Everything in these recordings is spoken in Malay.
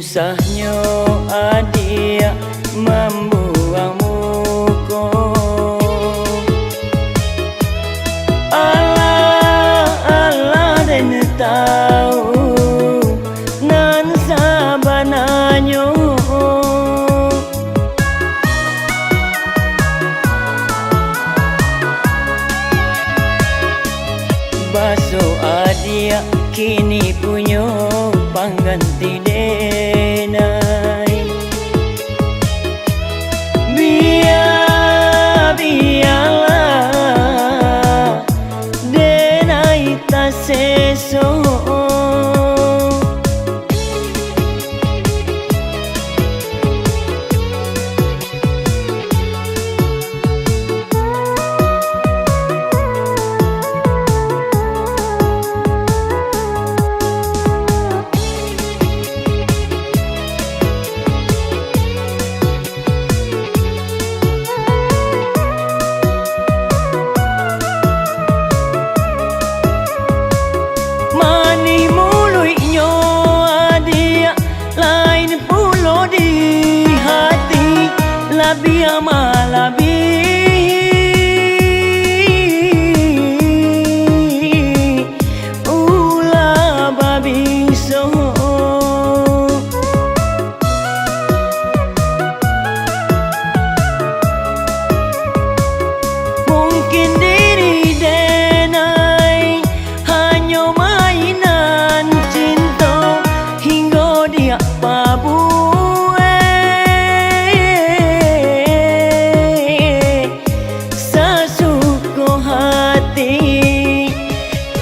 Usahnya adia membuang muka. Allah dan tahu nan sabananya. Baso adia kini punya pangganti denai. Biarlah denai tak seso. Labi ama labi ulah babi so. Mungkin diri denai hanya mainan cinta hingga dia babu.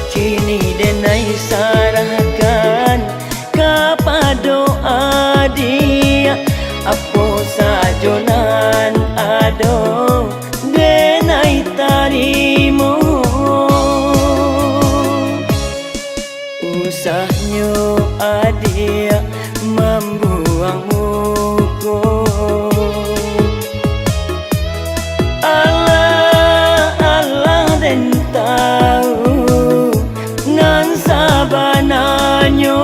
Kini denai sarahkan kepada adia apa saja nan ada denai tarimo. Usahnya adia membuang muka. Allah dan tahu nan sabananya.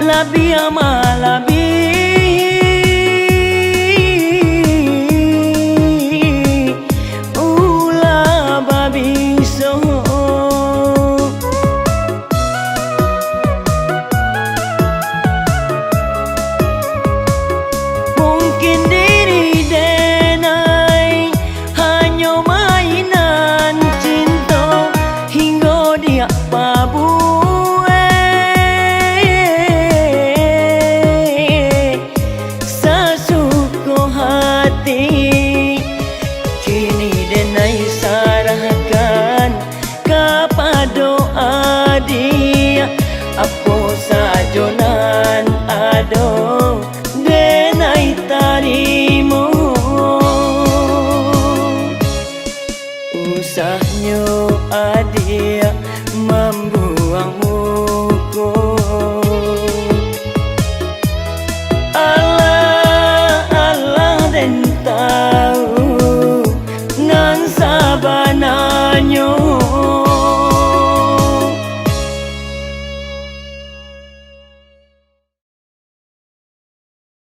Labi ama labi ulah babi so. Mungkin diri denai hanya mainan cinta hingga dia babu. Kini denai sarahkan kepada adia apa saja nan ada denai tarimo. Usahnya adia membuang